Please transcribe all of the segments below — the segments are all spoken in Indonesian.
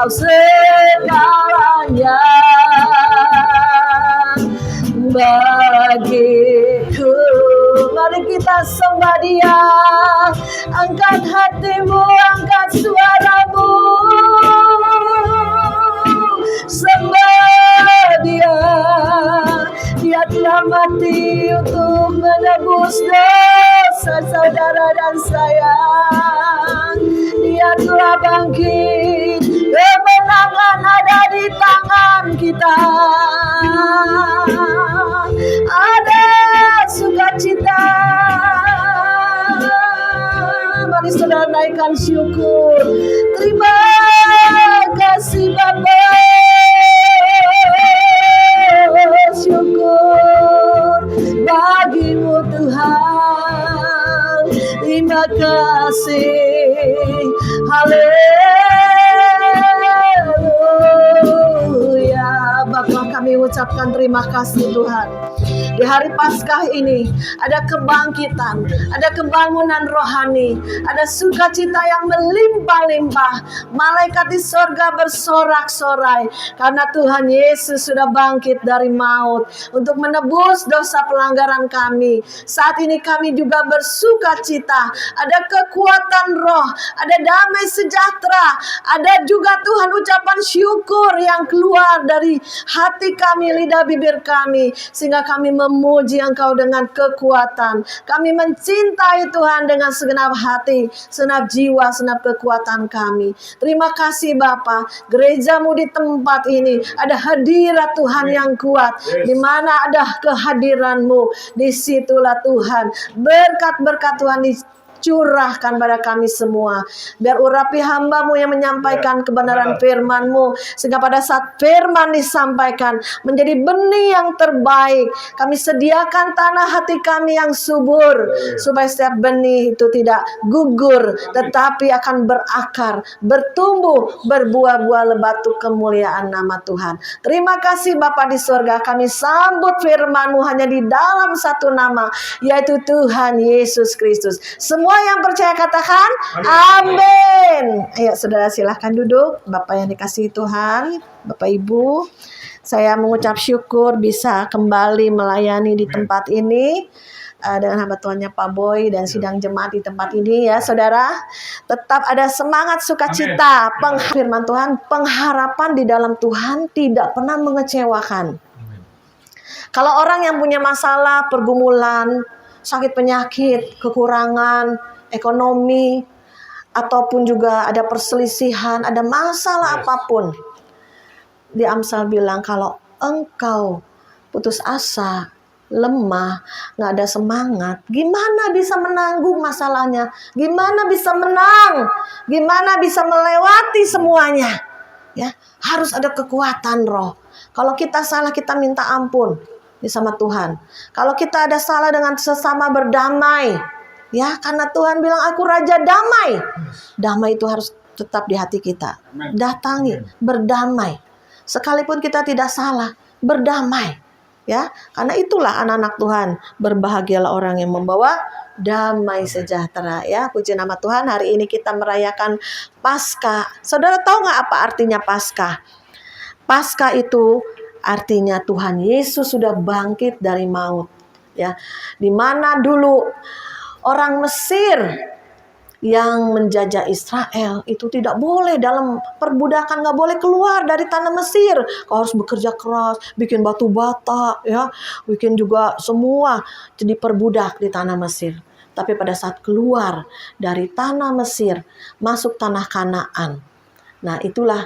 Engkau segalanya bagiku. Mari kita sembah Dia, angkat hatimu, angkat suaramu, sembah Dia. Dia telah mati untuk menebus dosa saudara dan saya. Dia telah bangkit, kemenangan ada di tangan kita. Ada sukacita. Mari saudara naikkan syukur. Terima kasih Bapa. Syukur bagimu Tuhan. Terima kasih. Haleluya. Bapa, kami ucapkan terima kasih Tuhan. Di hari Paskah ini ada kebangkitan, ada kebangunan rohani, ada sukacita yang melimpah-limpah. Malaikat di sorga bersorak-sorai karena Tuhan Yesus sudah bangkit dari maut untuk menebus dosa pelanggaran kami. Saat ini kami juga bersukacita, ada kekuatan roh, ada damai sejahtera, ada juga Tuhan ucapan syukur yang keluar dari hati kami, lidah bibir kami, sehingga kami memuji Engkau dengan kekuatan. Kami mencintai Tuhan dengan segenap hati, segenap jiwa, segenap kekuatan kami. Terima kasih Bapa. Gerejamu di tempat ini ada hadirat Tuhan yang kuat. Di mana ada kehadiran-Mu, disitulah Tuhan berkat-berkat Tuhan curahkan pada kami semua. Biar urapi hamba-Mu yang menyampaikan kebenaran firman-Mu, sehingga pada saat firman disampaikan menjadi benih yang terbaik. Kami sediakan tanah hati kami yang subur, supaya setiap benih itu tidak gugur, tetapi akan berakar, bertumbuh, berbuah-buah lebat untuk kemuliaan nama Tuhan. Terima kasih Bapa di surga. Kami sambut firman-Mu hanya di dalam satu nama, yaitu Tuhan Yesus Kristus. Semua yang percaya katakan amin. Ayo saudara silahkan duduk. Bapak yang dikasihi Tuhan, Bapak Ibu, saya mengucap syukur bisa kembali melayani di tempat ini dengan hamba Tuhannya Pak Boy dan sidang jemaat di tempat ini ya saudara. Tetap ada semangat sukacita. Firman Tuhan, pengharapan di dalam Tuhan tidak pernah mengecewakan. Kalau orang yang punya masalah, pergumulan, sakit penyakit, kekurangan ekonomi, ataupun juga ada perselisihan, ada masalah apapun, di Amsal bilang kalau engkau putus asa, lemah, gak ada semangat, gimana bisa menanggung masalahnya? Gimana bisa menang? Gimana bisa melewati semuanya? Ya, harus ada kekuatan roh. Kalau kita salah, kita minta ampun sama Tuhan. Kalau kita ada salah dengan sesama, berdamai. Ya, karena Tuhan bilang aku raja damai. Damai itu harus tetap di hati kita. Datangi, berdamai. Sekalipun kita tidak salah, berdamai. Ya, karena itulah anak-anak Tuhan. Berbahagialah orang yang membawa damai sejahtera. Ya, puji nama Tuhan. Hari ini kita merayakan Paskah. Saudara tahu nggak apa artinya Paskah? Paskah itu artinya Tuhan Yesus sudah bangkit dari maut. Ya, di mana dulu orang Mesir yang menjajah Israel itu tidak boleh dalam perbudakan, nggak boleh keluar dari tanah Mesir. Kau harus bekerja keras, bikin batu bata, ya, bikin juga semua jadi perbudak di tanah Mesir. Tapi pada saat keluar dari tanah Mesir, masuk tanah Kanaan. Nah, itulah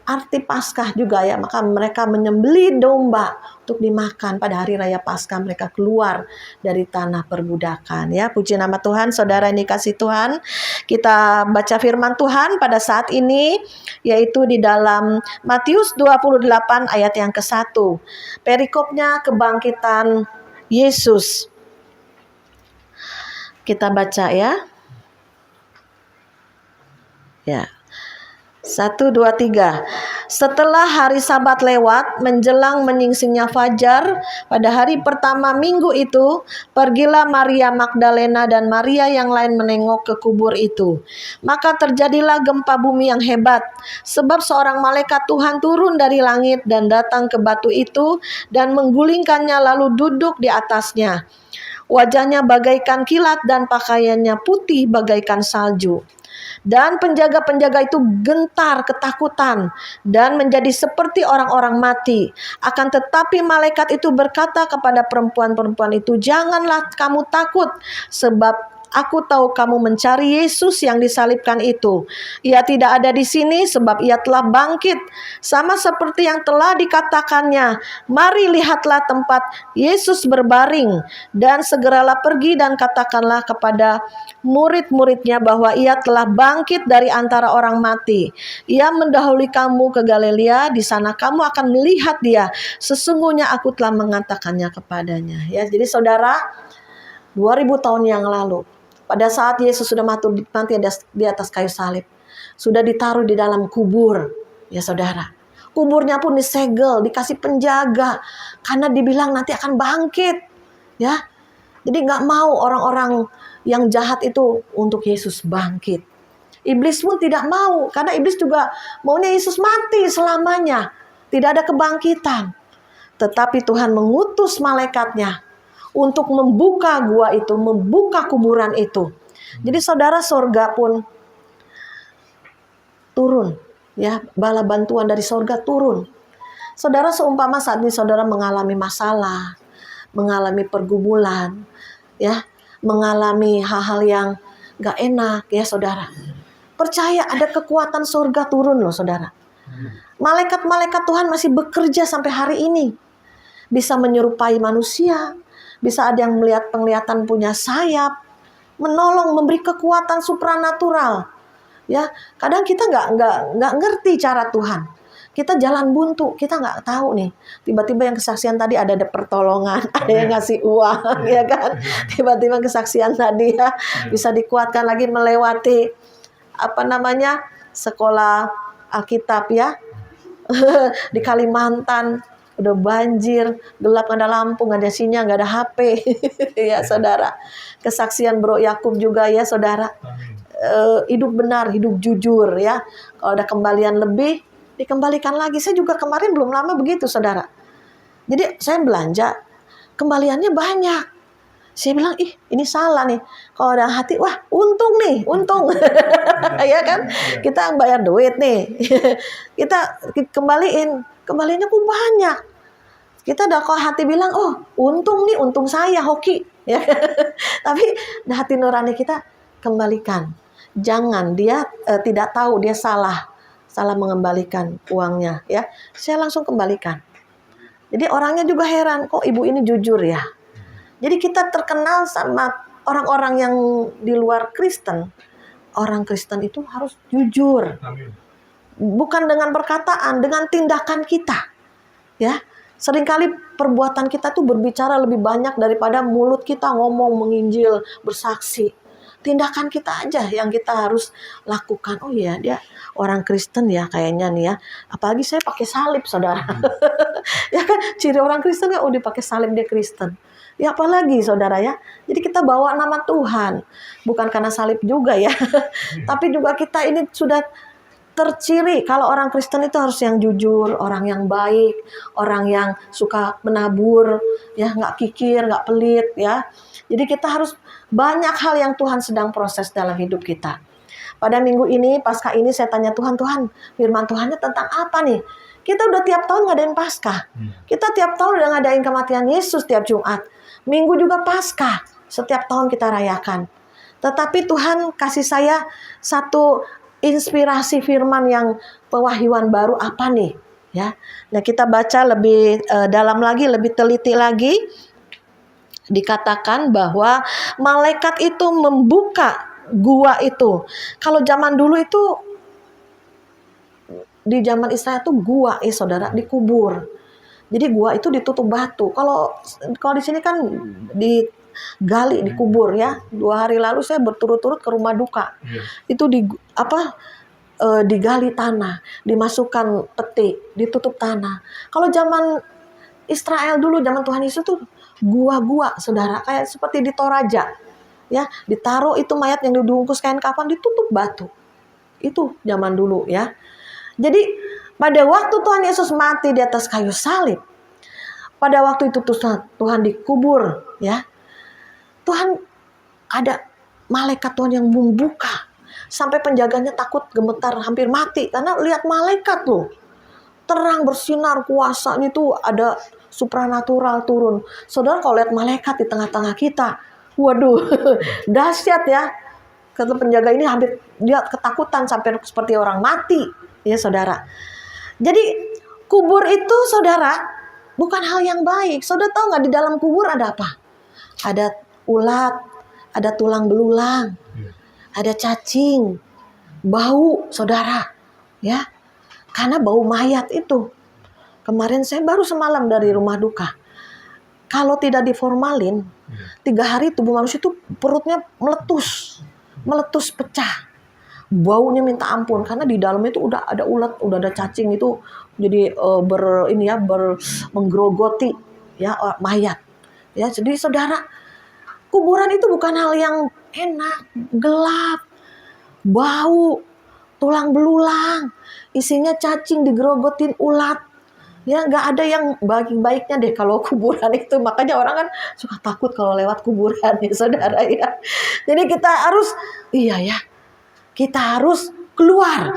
arti Paskah juga ya. Maka mereka menyembelih domba untuk dimakan pada hari raya Paskah. Mereka keluar dari tanah perbudakan ya. Puji nama Tuhan. Saudara yang dikasih Tuhan, kita baca firman Tuhan pada saat ini, yaitu di dalam Matius 28 ayat yang ke-1. Perikopnya kebangkitan Yesus. Kita baca ya. Ya. 1, 2, 3. Setelah hari Sabat lewat, menjelang menyingsingnya fajar, pada hari pertama minggu itu, pergilah Maria Magdalena dan Maria yang lain menengok ke kubur itu. Maka terjadilah gempa bumi yang hebat, sebab seorang malaikat Tuhan turun dari langit dan datang ke batu itu dan menggulingkannya lalu duduk di atasnya. Wajahnya bagaikan kilat dan pakaiannya putih bagaikan salju. Dan penjaga-penjaga itu gentar ketakutan dan menjadi seperti orang-orang mati. Akan tetapi malaikat itu berkata kepada perempuan-perempuan itu, "Janganlah kamu takut, sebab aku tahu kamu mencari Yesus yang disalibkan itu. Ia tidak ada di sini sebab ia telah bangkit, sama seperti yang telah dikatakannya. Mari lihatlah tempat Yesus berbaring, dan segeralah pergi dan katakanlah kepada murid-muridnya bahwa ia telah bangkit dari antara orang mati. Ia mendahului kamu ke Galilea, di sana kamu akan melihat dia. Sesungguhnya aku telah mengatakannya kepadanya." Ya, jadi saudara, 2000 tahun yang lalu, pada saat Yesus sudah mati di atas kayu salib, sudah ditaruh di dalam kubur, ya saudara. Kuburnya pun disegel, dikasih penjaga, karena dibilang nanti akan bangkit, ya. Jadi nggak mau orang-orang yang jahat itu untuk Yesus bangkit. Iblis pun tidak mau, karena iblis juga maunya Yesus mati selamanya, tidak ada kebangkitan. Tetapi Tuhan mengutus malaikatnya untuk membuka gua itu, membuka kuburan itu. Jadi saudara, sorga pun turun, ya, bala bantuan dari sorga turun. Saudara, seumpama saat ini saudara mengalami masalah, mengalami pergumulan, ya, mengalami hal-hal yang gak enak, ya saudara. Percaya ada kekuatan sorga turun loh saudara. Malaikat-malaikat Tuhan masih bekerja sampai hari ini. Bisa menyerupai manusia, bisa ada yang melihat penglihatan punya sayap, menolong, memberi kekuatan supranatural. Ya, kadang kita nggak ngerti cara Tuhan. Kita jalan buntu, kita nggak tahu nih. Tiba-tiba yang kesaksian tadi ada pertolongan, ada yang ngasih uang, ya kan? Tiba-tiba kesaksian tadi ya bisa dikuatkan lagi melewati sekolah Alkitab ya. Di Kalimantan udah banjir, gelap, nggak ada lampu, nggak ada sinyal, nggak ada HP. Ya saudara, kesaksian Bro Yakub juga ya saudara, hidup benar, hidup jujur ya. Kalau ada kembalian lebih, dikembalikan lagi. Saya juga kemarin belum lama begitu saudara. Jadi saya belanja, kembaliannya banyak. Saya bilang, ini salah nih. Kalau ada hati, wah untung nih, untung. Ya kan, kita bayar duit nih. Kita kembaliannya pun banyak. Kita udah kok hati bilang, oh untung nih, untung saya, hoki. Ya. Tapi hati nurani kita kembalikan. Jangan dia tidak tahu dia salah mengembalikan uangnya. Ya, saya langsung kembalikan. Jadi orangnya juga heran, kok ibu ini jujur ya. Jadi kita terkenal sama orang-orang yang di luar Kristen. Orang Kristen itu harus jujur. Bukan dengan perkataan, dengan tindakan kita. Ya, seringkali perbuatan kita tuh berbicara lebih banyak daripada mulut kita ngomong, menginjil, bersaksi. Tindakan kita aja yang kita harus lakukan. Oh iya, dia orang Kristen ya kayaknya nih ya. Apalagi saya pakai salib, saudara. Ya kan, ciri orang Kristen ya, dia pakai salib, dia Kristen. Ya apalagi saudara ya. Jadi kita bawa nama Tuhan. Bukan karena salib juga ya. Tapi juga kita ini sudah terciri kalau orang Kristen itu harus yang jujur, orang yang baik, orang yang suka menabur, ya nggak kikir, nggak pelit ya. Jadi kita harus banyak hal yang Tuhan sedang proses dalam hidup kita. Pada minggu ini, Paskah ini saya tanya Tuhan, firman Tuhannya tentang apa nih? Kita udah tiap tahun ngadain Paskah. Kita tiap tahun udah ngadain kematian Yesus tiap Jumat. Minggu juga Paskah, setiap tahun kita rayakan. Tetapi Tuhan kasih saya satu inspirasi firman yang pewahyuan baru apa nih? Ya, nah kita baca lebih dalam lagi, lebih teliti lagi. Dikatakan bahwa malaikat itu membuka gua itu. Kalau zaman dulu itu, di zaman Israel tuh gua, saudara, dikubur. Jadi gua itu ditutup batu. Kalau di sini kan digali, dikubur ya. 2 hari lalu saya berturut-turut ke rumah duka. Itu digali tanah, dimasukkan peti, ditutup tanah. Kalau zaman Israel dulu, zaman Tuhan Yesus tuh gua-gua, saudara, kayak seperti di Toraja, ya, ditaruh itu mayat yang dibungkus kain kafan, ditutup batu. Itu zaman dulu, ya. Jadi pada waktu Tuhan Yesus mati di atas kayu salib, pada waktu itu Tuhan dikubur, ya. Tuhan ada malaikat Tuhan yang membuka sampai penjaganya takut gemetar, hampir mati karena lihat malaikat loh. Terang bersinar, kuasanya itu ada supranatural turun. Saudara kalau lihat malaikat di tengah-tengah kita, waduh, dahsyat ya. Kata penjaga ini hampir dia ketakutan sampai seperti orang mati, ya saudara. Jadi kubur itu saudara bukan hal yang baik. Saudara tahu nggak di dalam kubur ada apa? Ada ulat, ada tulang belulang, ada cacing, bau, saudara, ya, karena bau mayat itu. Kemarin saya baru semalam dari rumah duka. Kalau tidak diformalin, 3 hari tubuh manusia itu perutnya meletus pecah. Baunya minta ampun karena di dalam itu udah ada ulat, udah ada cacing itu jadi menggerogoti ya mayat. Ya, jadi saudara, kuburan itu bukan hal yang enak, gelap, bau, tulang belulang, isinya cacing digerogotin ulat. Ya, nggak ada yang baik-baiknya deh kalau kuburan itu. Makanya orang kan suka takut kalau lewat kuburan ya saudara ya. Jadi kita harus, kita harus keluar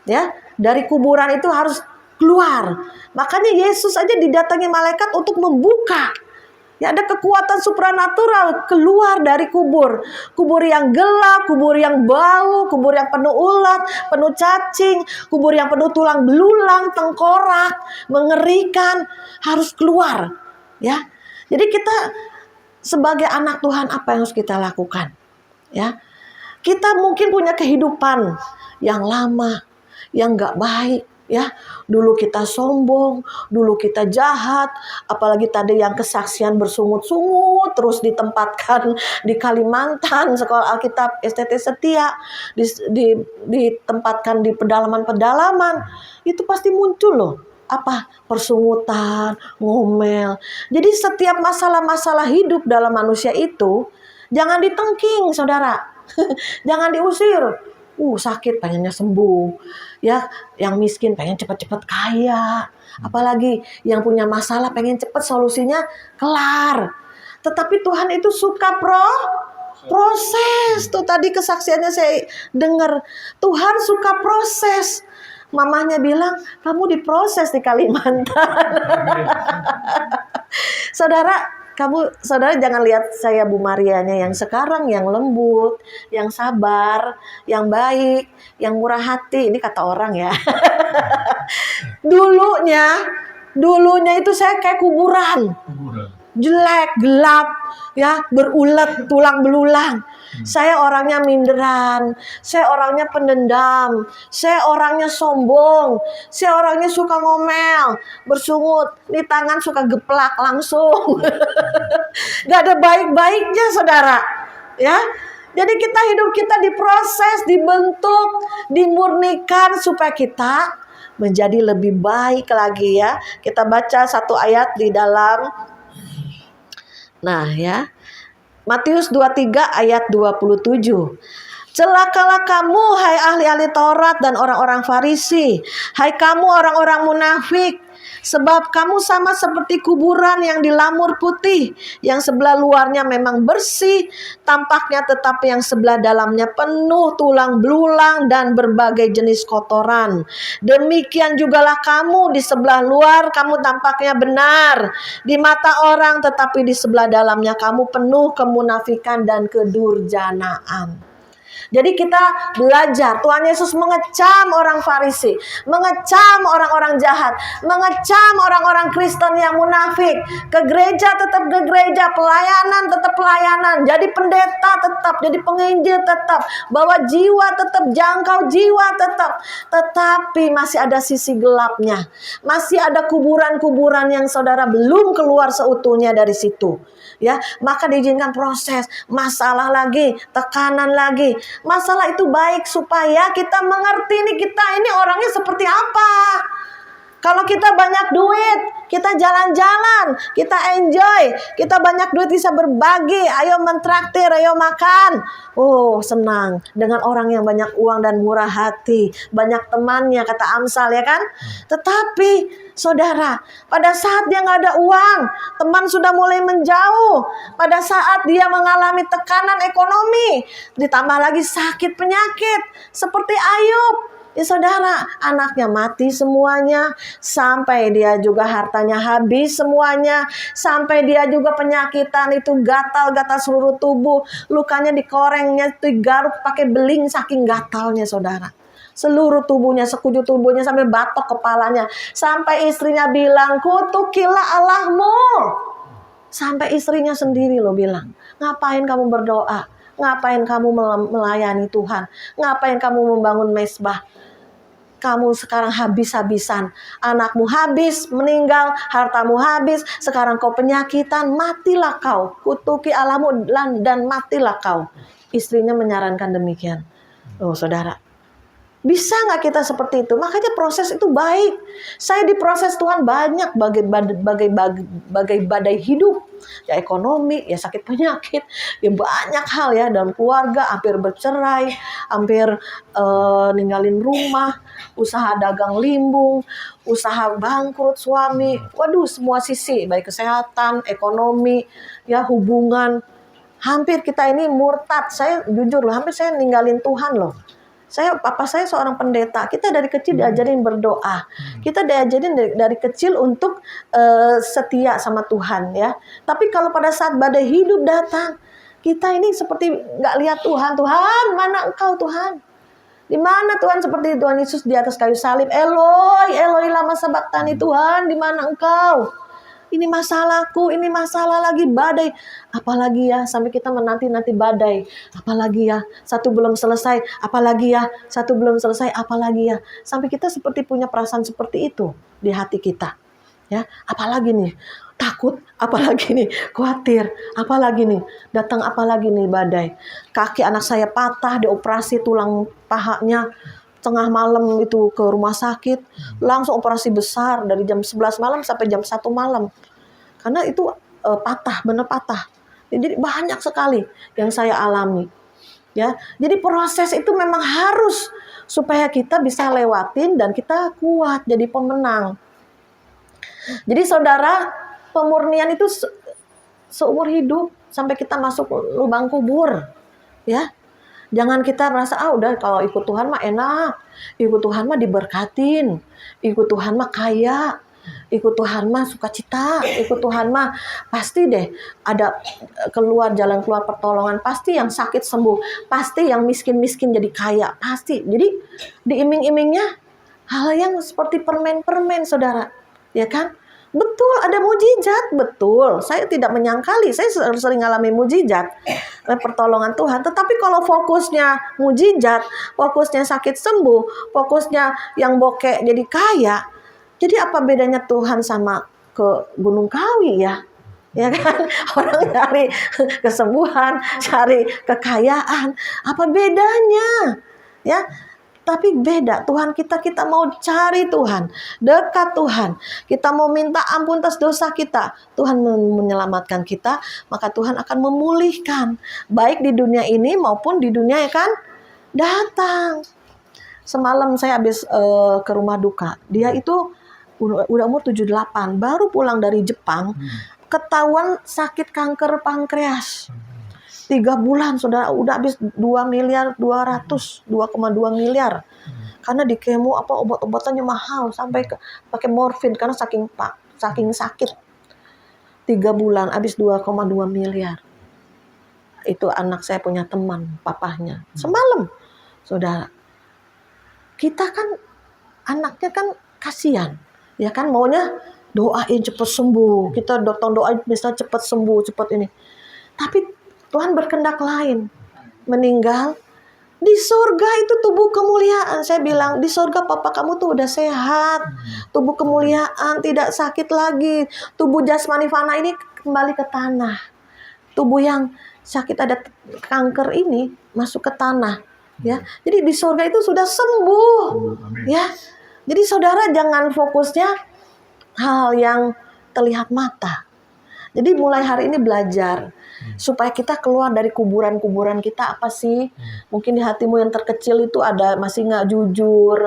ya dari kuburan itu, harus keluar. Makanya Yesus aja didatangi malaikat untuk membuka. Ya, ada kekuatan supranatural keluar dari kubur. Kubur yang gelap, kubur yang bau, kubur yang penuh ulat, penuh cacing, kubur yang penuh tulang belulang, tengkorak, mengerikan, harus keluar. Ya. Jadi kita sebagai anak Tuhan apa yang harus kita lakukan? Ya. Kita mungkin punya kehidupan yang lama, yang gak baik. Ya, dulu kita sombong, dulu kita jahat, apalagi tadi yang kesaksian bersungut-sungut terus ditempatkan di Kalimantan, sekolah Alkitab STT Setia, ditempatkan di pedalaman-pedalaman, itu pasti muncul loh. Apa? Persungutan, ngomel. Jadi setiap masalah-masalah hidup dalam manusia itu jangan ditengking, saudara. Jangan diusir. Sakit pengennya sembuh. Ya, yang miskin pengen cepat-cepat kaya. Apalagi yang punya masalah pengen cepat solusinya kelar. Tetapi Tuhan itu suka proses. Tuh tadi kesaksiannya saya dengar. Tuhan suka proses. Mamanya bilang, kamu diproses di Kalimantan. Saudara jangan lihat saya Bu Marianya yang sekarang, yang lembut, yang sabar, yang baik, yang murah hati. Ini kata orang ya. Dulunya itu saya kayak kuburan. Jelek, gelap, ya, berulat, tulang belulang. Saya orangnya minderan, saya orangnya pendendam, saya orangnya sombong, saya orangnya suka ngomel, bersungut, di tangan suka geplak langsung. Gak ada baik-baiknya saudara, ya. Jadi hidup kita diproses, dibentuk, dimurnikan supaya kita menjadi lebih baik lagi ya. Kita baca satu ayat di dalam, Matius 23 ayat 27. Celakalah kamu hai ahli-ahli Taurat dan orang-orang Farisi, hai kamu orang-orang munafik, sebab kamu sama seperti kuburan yang dilamur putih, yang sebelah luarnya memang bersih tampaknya, tetapi yang sebelah dalamnya penuh tulang belulang dan berbagai jenis kotoran. Demikian jugalah kamu, di sebelah luar kamu tampaknya benar di mata orang, tetapi di sebelah dalamnya kamu penuh kemunafikan dan kedurjanaan. Jadi kita belajar, Tuhan Yesus mengecam orang Farisi, mengecam orang-orang jahat, mengecam orang-orang Kristen yang munafik. Ke gereja tetap ke gereja, pelayanan tetap pelayanan, jadi pendeta tetap, jadi penginjil tetap, bawa jiwa tetap, jangkau jiwa tetap. Tetapi masih ada sisi gelapnya, masih ada kuburan-kuburan yang saudara belum keluar seutuhnya dari situ. Ya, maka diizinkan proses, masalah lagi, tekanan lagi, Masalah itu baik supaya kita mengerti nih kita ini orangnya seperti apa. Kalau kita banyak duit, kita jalan-jalan, kita enjoy, kita banyak duit bisa berbagi, ayo mentraktir, ayo makan. Oh, senang dengan orang yang banyak uang dan murah hati, banyak temannya, kata Amsal ya kan. Tetapi saudara, pada saat dia nggak ada uang, teman sudah mulai menjauh, pada saat dia mengalami tekanan ekonomi, ditambah lagi sakit penyakit, seperti Ayub. Ya saudara, anaknya mati semuanya, sampai dia juga hartanya habis semuanya, sampai dia juga penyakitan itu gatal-gatal seluruh tubuh, lukanya dikorengnya itu digaruk pakai beling saking gatalnya saudara. Seluruh tubuhnya, sekujur tubuhnya sampai batok kepalanya, sampai istrinya bilang, kutukilah Allahmu. Sampai istrinya sendiri loh bilang, ngapain kamu berdoa? Ngapain kamu melayani Tuhan? Ngapain kamu membangun mezbah? Kamu sekarang habis-habisan. Anakmu habis, meninggal, hartamu habis. Sekarang kau penyakitan, matilah kau. Kutuki Allahmu dan matilah kau. Istrinya menyarankan demikian. Oh saudara, bisa nggak kita seperti itu? Makanya proses itu baik. Saya diproses Tuhan banyak bagai badai hidup. Ya ekonomi, ya sakit penyakit, ya banyak hal ya dalam keluarga, hampir bercerai, hampir ninggalin rumah, usaha dagang limbung, usaha bangkrut suami. Waduh, semua sisi, baik kesehatan, ekonomi, ya hubungan. Hampir kita ini murtad. Saya jujur loh, hampir saya ninggalin Tuhan loh. Papa saya seorang pendeta. Kita dari kecil diajarin berdoa. Kita diajarin dari kecil untuk setia sama Tuhan ya. Tapi kalau pada saat badai hidup datang, kita ini seperti nggak lihat Tuhan. Tuhan, mana Engkau Tuhan? Di mana Tuhan? Seperti Tuhan Yesus di atas kayu salib. Eloi, Eloi lama sabachthani. Tuhan, di mana Engkau? Ini masalahku, ini masalah lagi badai. Apalagi ya sampai kita menanti-nanti badai. Apalagi ya satu belum selesai. Apalagi ya satu belum selesai. Apalagi ya sampai kita seperti punya perasaan seperti itu di hati kita. Ya, apalagi nih takut, apalagi nih khawatir, apalagi nih datang, apalagi nih badai. Kaki anak saya patah, dioperasi tulang pahanya. Tengah malam itu ke rumah sakit, langsung operasi besar dari jam 11 malam sampai jam 1 malam. Karena itu patah, benar patah. Jadi banyak sekali yang saya alami. Ya, jadi proses itu memang harus supaya kita bisa lewatin dan kita kuat jadi pemenang. Jadi saudara, pemurnian itu seumur hidup sampai kita masuk lubang kubur. Ya. Jangan kita merasa, udah kalau ikut Tuhan mah enak, ikut Tuhan mah diberkatin, ikut Tuhan mah kaya, ikut Tuhan mah sukacita, ikut Tuhan mah pasti deh ada jalan keluar pertolongan, pasti yang sakit sembuh, pasti yang miskin-miskin jadi kaya, pasti. Jadi diiming-imingnya hal yang seperti permen-permen saudara, ya kan? Betul, ada mujizat, betul. Saya tidak menyangkali, saya sering alami mujizat, pertolongan Tuhan. Tetapi kalau fokusnya mujizat, fokusnya sakit sembuh, fokusnya yang bokeh jadi kaya, jadi apa bedanya Tuhan sama ke Gunung Kawi ya? Ya kan? Orang cari kesembuhan, cari kekayaan, apa bedanya? Ya. Tapi beda, Tuhan kita mau cari Tuhan, dekat Tuhan. Kita mau minta ampun atas dosa kita. Tuhan menyelamatkan kita, maka Tuhan akan memulihkan. Baik di dunia ini maupun di dunia yang akan datang. Semalam saya habis ke rumah duka. Dia itu udah umur 78, baru pulang dari Jepang, ketahuan sakit kanker pankreas. 3 bulan saudara, udah habis 2,2 miliar. Karena di kemo obat-obatannya mahal sampai pakai morfin karena saking sakit. 3 bulan habis 2,2 miliar. Itu anak saya punya teman, papahnya. Semalam. Saudara. Kita kan anaknya kan kasihan. Ya kan maunya doain cepat sembuh. Kita doain bisa cepat sembuh, cepat ini. Tapi Tuhan berkehendak lain. Meninggal di surga itu tubuh kemuliaan. Saya bilang di surga papa kamu tuh udah sehat, tubuh kemuliaan, tidak sakit lagi. Tubuh jasmani fana ini kembali ke tanah. Tubuh yang sakit ada kanker ini masuk ke tanah, ya. Jadi di surga itu sudah sembuh, ya. Jadi saudara jangan fokusnya hal yang terlihat mata. Jadi mulai hari ini belajar supaya kita keluar dari kuburan-kuburan kita apa sih? Mungkin di hatimu yang terkecil itu ada masih nggak jujur,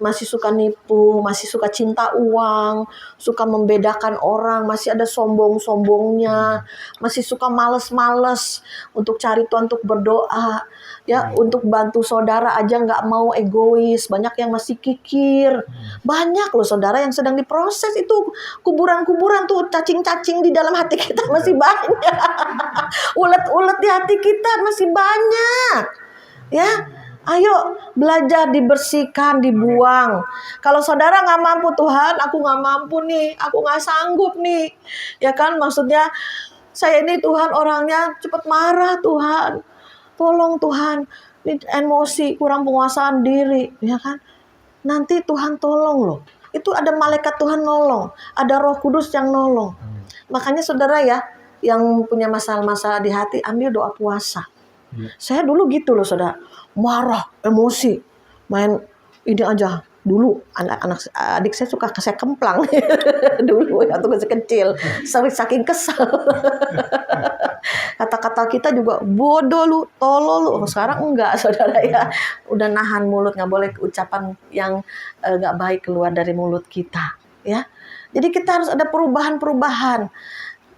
masih suka nipu, masih suka cinta uang, suka membedakan orang, masih ada sombong-sombongnya, masih suka males-males untuk cari Tuhan, untuk berdoa, ya, untuk bantu saudara aja nggak mau, egois, banyak yang masih kikir, banyak loh saudara yang sedang diproses itu kuburan-kuburan tuh, cacing-cacing di dalam hati kita masih banyak. Ulet-ulet di hati kita masih banyak. Ya, ayo belajar dibersihkan, dibuang. Kalau saudara nggak mampu, Tuhan, aku nggak mampu nih, aku nggak sanggup nih. Ya kan, maksudnya saya ini Tuhan orangnya cepat marah Tuhan. Tolong Tuhan, ini emosi, kurang penguasaan diri, ya kan? Nanti Tuhan tolong loh. Itu ada malaikat Tuhan nolong, ada Roh Kudus yang nolong. Makanya saudara ya, yang punya masalah-masalah di hati, ambil doa puasa. Saya dulu gitu loh saudara, marah, emosi, main ini aja. Dulu adik saya suka saya kemplang dulu waktu masih kecil, saking kesal. Kata-kata kita juga bodoh lu, tolol lu. Sekarang enggak saudara ya, udah nahan mulut, nggak boleh ucapan yang nggak baik keluar dari mulut kita, ya. Jadi kita harus ada perubahan-perubahan.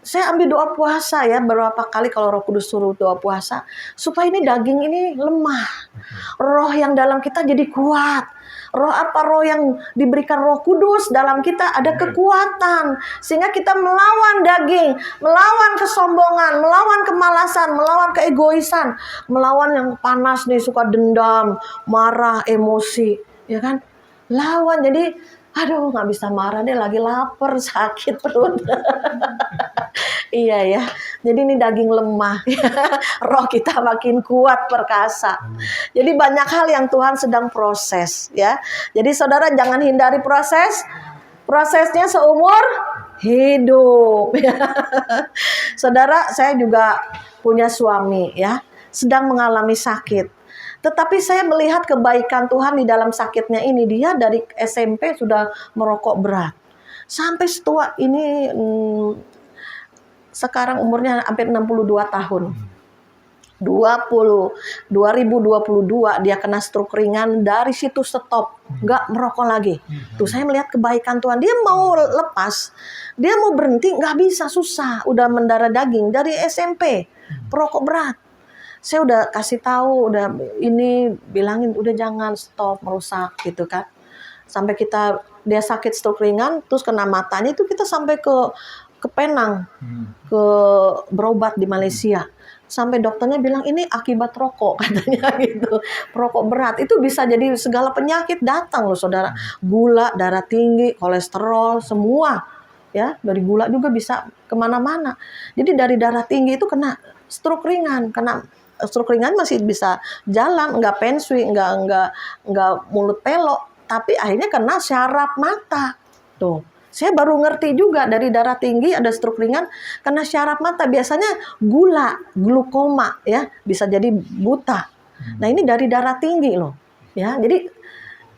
Saya ambil doa puasa ya, beberapa kali kalau Roh Kudus suruh doa puasa, supaya ini daging ini lemah, roh yang dalam kita jadi kuat. Roh apa? Roh yang diberikan Roh Kudus dalam kita ada kekuatan, sehingga kita melawan daging, melawan kesombongan, melawan kemalasan, melawan keegoisan, melawan yang panas nih, suka dendam, marah, emosi, ya kan? Lawan. Jadi aduh nggak bisa marah deh, lagi lapar, sakit perut. Iya ya, jadi ini daging lemah, roh kita makin kuat, perkasa. Jadi banyak hal yang Tuhan sedang proses, ya. Jadi saudara jangan hindari proses, prosesnya seumur hidup. Saudara, saya juga punya suami, ya, sedang mengalami sakit. Tetapi saya melihat kebaikan Tuhan di dalam sakitnya ini. Dia dari SMP sudah merokok berat, sampai setua ini. Sekarang umurnya hampir 62 tahun. 2022 dia kena stroke ringan, dari situ stop, nggak merokok lagi. Tuh saya melihat kebaikan Tuhan. Dia mau lepas, dia mau berhenti, nggak bisa, susah. Udah mendarah daging dari SMP, perokok berat. Saya udah kasih tahu, udah ini bilangin, udah jangan, stop, merusak gitu kan. Sampai dia sakit stroke ringan, terus kena matanya itu kita sampai ke Penang, ke berobat di Malaysia. Sampai dokternya bilang ini akibat rokok katanya gitu. Perokok berat itu bisa jadi segala penyakit datang loh saudara. Gula, darah tinggi, kolesterol, semua. Ya, dari gula juga bisa kemana-mana. Jadi dari darah tinggi itu kena stroke ringan, masih bisa jalan, nggak pensui, nggak mulut pelok. Tapi akhirnya kena syaraf mata. Tuh. Saya baru ngerti juga dari darah tinggi ada stroke ringan karena syaraf mata. Biasanya gula, glukoma ya, bisa jadi buta. Nah, ini dari darah tinggi loh. Ya, jadi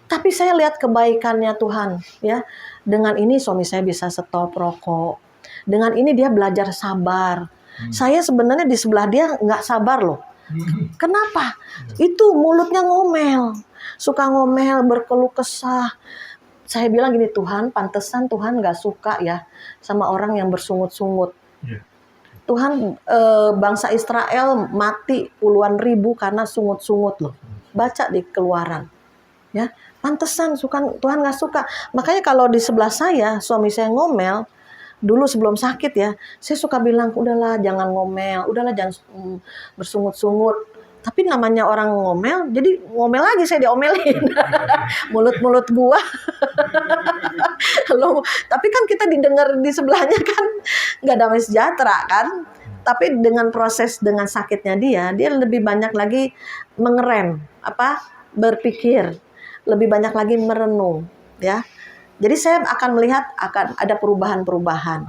tapi saya lihat kebaikannya Tuhan ya. Dengan ini suami saya bisa stop rokok. Dengan ini dia belajar sabar. Saya sebenarnya di sebelah dia nggak sabar loh. Kenapa? Itu mulutnya ngomel. Suka ngomel, berkeluh kesah. Saya bilang gini, Tuhan, pantesan Tuhan nggak suka ya sama orang yang bersungut-sungut. Tuhan, bangsa Israel mati puluhan ribu karena sungut-sungut loh. Baca di Keluaran. Ya, pantesan Tuhan nggak suka. Makanya kalau di sebelah saya, suami saya ngomel, dulu sebelum sakit ya, saya suka bilang, udahlah jangan ngomel, udahlah jangan bersungut-sungut. Tapi namanya orang ngomel, jadi ngomel lagi, saya diomelin. Mulut-mulut gua. Loh, tapi kan kita didengar di sebelahnya kan nggak damai sejahtera kan. Tapi dengan proses, dengan sakitnya dia lebih banyak lagi mengerem, berpikir, lebih banyak lagi merenung, ya. Jadi saya akan melihat akan ada perubahan-perubahan.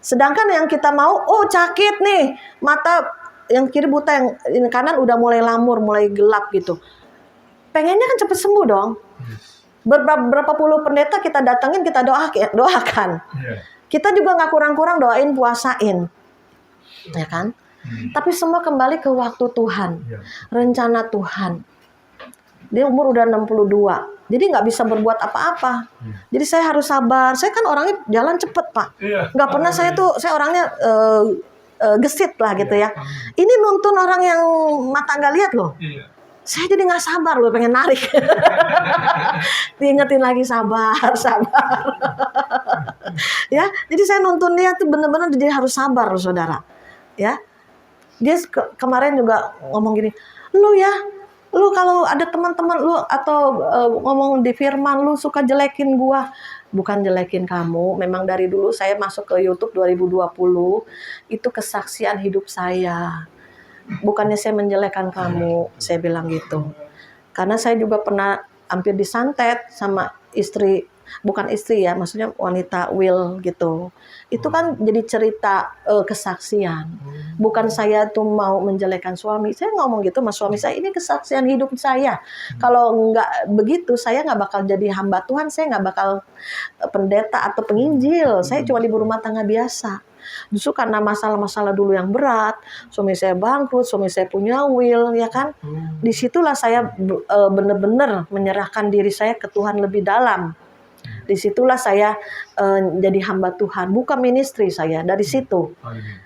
Sedangkan yang kita mau, sakit nih, mata yang kiri buta, yang kanan udah mulai lamur, mulai gelap gitu. Pengennya kan cepet sembuh dong. Berapa puluh pendeta kita datangin, kita doakan. Kita juga nggak kurang-kurang doain, puasain, ya kan? Tapi semua kembali ke waktu Tuhan, rencana Tuhan. Dia umur udah 62, jadi nggak bisa berbuat apa-apa. Jadi saya harus sabar. Saya kan orangnya jalan cepet, Pak. Nggak pernah saya orangnya gesit lah gitu ya. Ini nuntun orang yang mata nggak lihat loh. Saya jadi nggak sabar loh, pengen narik. Diingetin lagi sabar. Ya, jadi saya nuntun dia tuh bener-bener jadi harus sabar loh, saudara. Ya, dia kemarin juga ngomong gini, lu kalau ada teman-teman lu atau ngomong di firman lu suka jelekin gua. Bukan jelekin kamu, memang dari dulu saya masuk ke YouTube 2020, itu kesaksian hidup saya. Bukannya saya menjelekkan kamu, saya bilang gitu. Karena saya juga pernah hampir disantet sama istri, bukan istri ya, maksudnya wanita Will gitu. Itu kan jadi cerita kesaksian. Bukan saya tuh mau menjelekkan suami. Saya ngomong gitu sama suami saya, ini kesaksian hidup saya. Kalau nggak begitu, saya nggak bakal jadi hamba Tuhan, saya nggak bakal pendeta atau penginjil. Saya cuma ibu rumah tangga biasa. Justru karena masalah-masalah dulu yang berat, suami saya bangkrut, suami saya punya Will, ya kan? Disitulah saya benar-benar menyerahkan diri saya ke Tuhan lebih dalam. Disitulah saya jadi hamba Tuhan, buka ministry saya dari situ.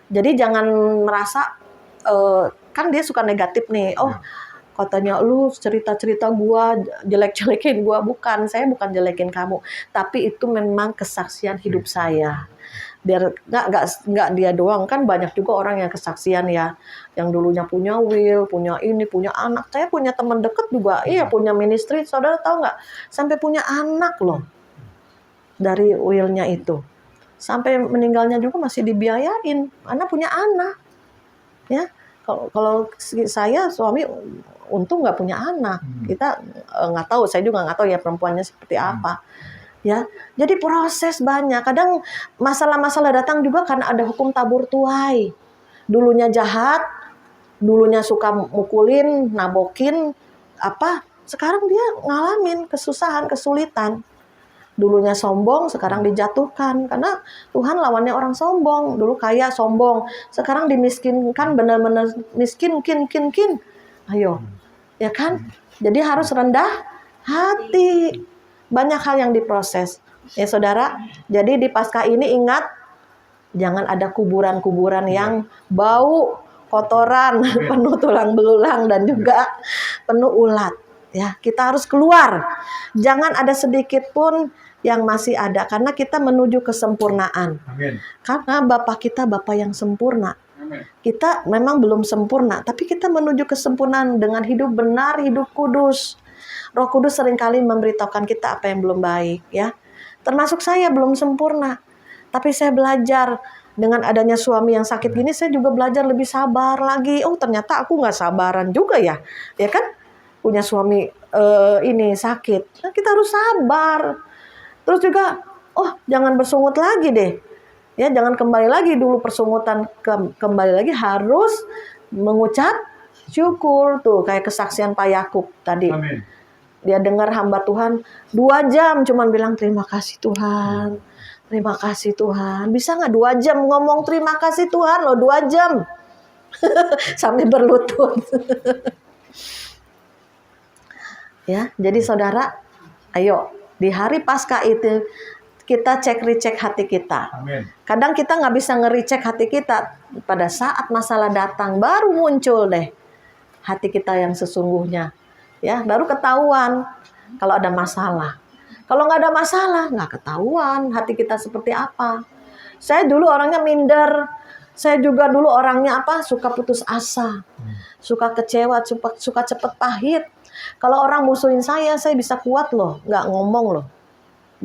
Jadi jangan merasa kan dia suka negatif nih. Oh, katanya lu cerita-cerita gua, jelek-jelekin gua. Bukan, saya bukan jelekin kamu, tapi itu memang kesaksian hidup saya. Biar nggak dia doang, kan banyak juga orang yang kesaksian ya, yang dulunya punya Will, punya ini, punya anak. Saya punya teman dekat juga, punya ministry. Saudara tahu nggak? Sampai punya anak loh dari Will-nya itu. Sampai meninggalnya juga masih dibiayain. Anak punya anak, ya. Kalau saya suami untung nggak punya anak. Kita nggak tahu, saya juga nggak tahu ya perempuannya seperti apa. Ya, jadi proses banyak. Kadang masalah-masalah datang juga karena ada hukum tabur tuai. Dulunya jahat, dulunya suka mukulin, nabokin, sekarang dia ngalamin kesusahan, kesulitan. Dulunya sombong, sekarang dijatuhkan. Karena Tuhan lawannya orang sombong. Dulu kaya, sombong. Sekarang dimiskinkan, benar-benar miskin, kin. Ayo, ya kan? Jadi harus rendah hati. Banyak hal yang diproses. Ya saudara, jadi di Paskah ini ingat, jangan ada kuburan-kuburan yang bau, kotoran, penuh tulang belulang dan juga penuh ulat. Ya, kita harus keluar. Jangan ada sedikit pun yang masih ada, karena kita menuju kesempurnaan. Amin. Karena Bapa kita Bapa yang sempurna. Amin. Kita memang belum sempurna, tapi kita menuju kesempurnaan dengan hidup benar, hidup kudus. Roh Kudus seringkali memberitahukan kita apa yang belum baik, ya. Termasuk saya belum sempurna, tapi saya belajar. Dengan adanya suami yang sakit gini, saya juga belajar lebih sabar lagi. Oh, ternyata aku nggak sabaran juga ya, ya kan? Punya suami ini sakit, nah, kita harus sabar. Terus juga, jangan bersungut lagi deh, ya, jangan kembali lagi dulu persungutan, kembali lagi harus mengucap syukur tuh, kayak kesaksian Pak Yakub tadi. Amin. Dia dengar hamba Tuhan 2 jam cuman bilang terima kasih Tuhan. Terima kasih Tuhan. Bisa nggak 2 jam ngomong terima kasih Tuhan loh, 2 jam. Sambil berlutut. Ya, jadi saudara, ayo di hari Paskah itu kita cek-recek hati kita. Amin. Kadang kita nggak bisa nge-recek hati kita. Pada saat masalah datang baru muncul deh hati kita yang sesungguhnya. Ya, baru ketahuan kalau ada masalah. Kalau nggak ada masalah, nggak ketahuan hati kita seperti apa. Saya dulu orangnya minder. Saya juga dulu orangnya suka putus asa. Suka kecewa, suka cepet pahit. Kalau orang musuhin saya bisa kuat loh. Nggak ngomong loh.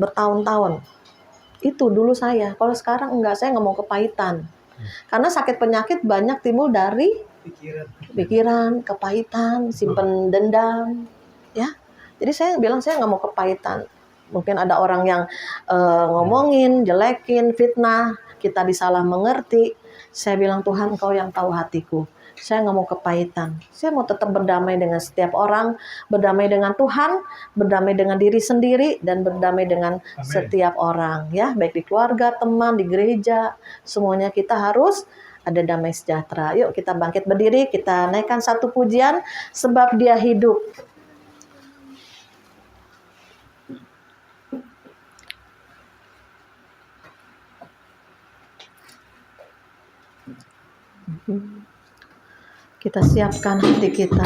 Bertahun-tahun. Itu dulu saya. Kalau sekarang enggak, saya nggak mau kepahitan. Karena sakit penyakit banyak timbul dari pikiran, kepahitan, simpen dendam, ya. Jadi saya bilang saya nggak mau kepahitan. Mungkin ada orang yang ngomongin, jelekin, fitnah, kita disalah mengerti. Saya bilang Tuhan, Engkau yang tahu hatiku. Saya nggak mau kepahitan. Saya mau tetap berdamai dengan setiap orang, berdamai dengan Tuhan, berdamai dengan diri sendiri, dan berdamai dengan setiap orang. Ya, baik di keluarga, teman, di gereja, semuanya kita harus ada damai sejahtera. Yuk kita bangkit berdiri, kita naikkan satu pujian, sebab Dia hidup. Kita siapkan hati kita.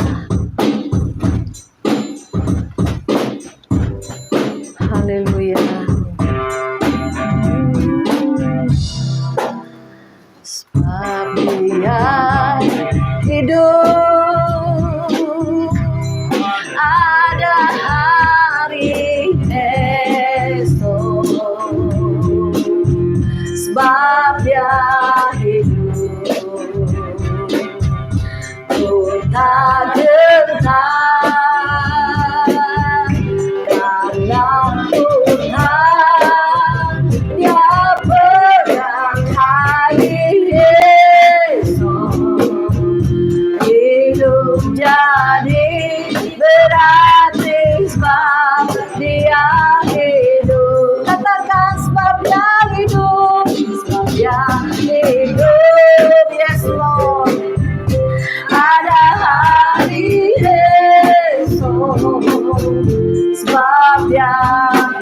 Haleluya. Sebab Dia hidup, ada hari esok. Sebab Dia tak gentar karena Tuhan Dia pegang hari esok. Hidup jadi berarti sebab Dia hidup. Katakan sebab Dia hidup, sebab Dia hidup. Yes Lord. Ada hari esok, sebab Dia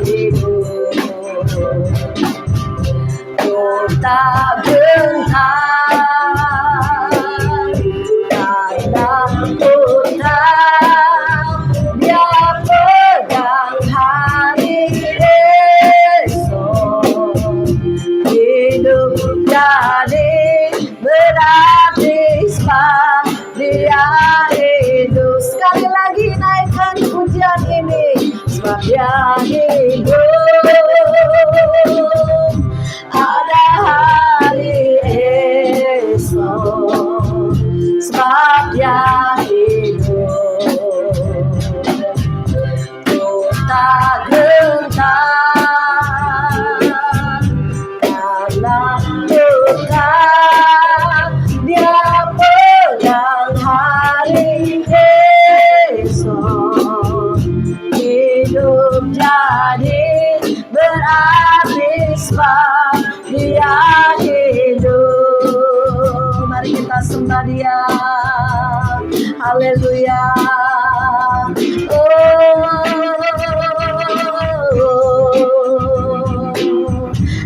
hidup. Oh, tak gentar karena Tuhan Dia pegang hari esok. Hidup jadi berarti sebab Dia hidup. Sekali lagi naikkan pujian ini. Sebab Dia hidup, ada hari esok. Sebab Dia hidup, oh, tak gentar karena Tuhan Dia pegang hari esok. Hidup jadi berarti sebab Dia hidup. Mari kita sembah Dia. Haleluya.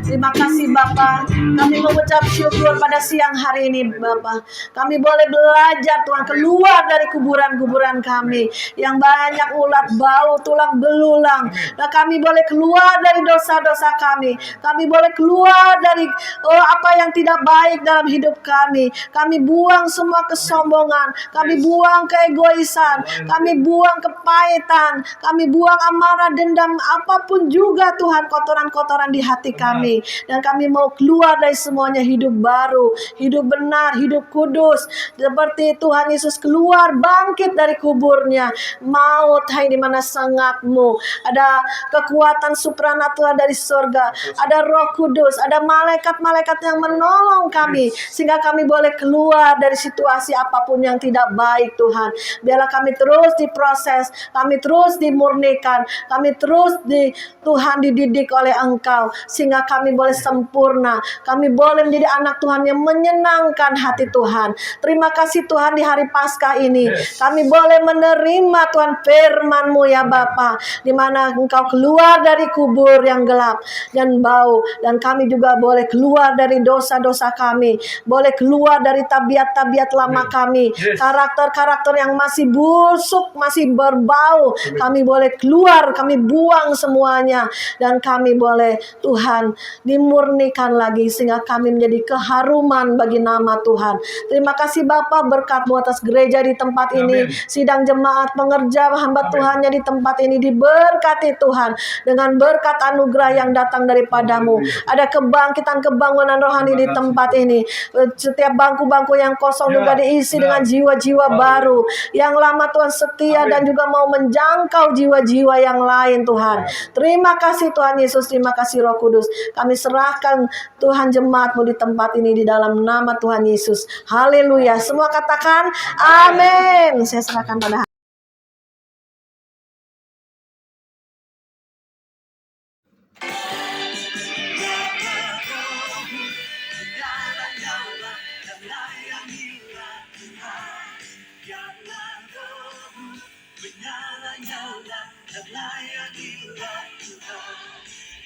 Terima kasih Bapa. Kami mengucap syukur pada siang hari ini Bapa. Kami boleh belajar Tuhan keluar dari kuburan-kuburan kami yang banyak ulat bau, tulang belulang. Dan kami boleh keluar dari dosa-dosa kami. Kami boleh keluar dari apa yang tidak baik dalam hidup kami. Kami buang semua kesombongan. Kami buang keegoisan. Kami buang kepahitan. Kami buang amarah, dendam, apapun juga Tuhan, kotoran-kotoran di hati kami. Dan kami mau keluar dari semuanya hidup baru, hidup benar, hidup kudus. Seperti Tuhan Yesus keluar bangkit dari kuburnya. Maut, hai di mana sengatmu? Ada kekuatan supranatural dari surga. Ada Roh Kudus, ada malaikat-malaikat yang menolong kami sehingga kami boleh keluar dari situasi apapun yang tidak baik Tuhan. Biarlah kami terus diproses, kami terus dimurnikan, kami terus Tuhan dididik oleh Engkau sehingga kami boleh sempurna. Kami boleh menjadi anak Tuhan yang menyenangkan hati Tuhan. Terima kasih Tuhan di hari Paskah ini. Kami boleh menerima Tuhan firman-Mu ya Bapa, di mana Engkau keluar dari kubur yang gelap dan bau, dan kami juga boleh keluar dari dosa-dosa kami, boleh keluar dari tabiat-tabiat lama kami, karakter-karakter yang masih busuk, masih berbau, kami boleh keluar, kami buang semuanya, dan kami boleh Tuhan dimurnikan lagi sehingga kami menjadi keharuman bagi nama Tuhan. Terima kasih Bapa, berkat-Mu atas gereja di tempat ini, sidang jemaat, pengerja hamba Tuhannya di tempat ini diberkati Tuhan dengan berkat anugerah yang datang daripada-Mu. Ada kebangkitan kebangunan rohani di tempat ini. Setiap bangku-bangku yang kosong juga diisi dengan jiwa-jiwa baru yang lama Tuhan setia dan juga mau menjangkau jiwa-jiwa yang lain Tuhan. Terima kasih Tuhan Yesus, terima kasih Roh Kudus. Kami serahkan Tuhan jemaat-Mu di di tempat ini di dalam nama Tuhan Yesus. Haleluya. Semua katakan amin. Saya serahkan pada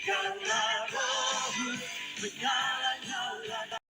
Karena rohmu menyala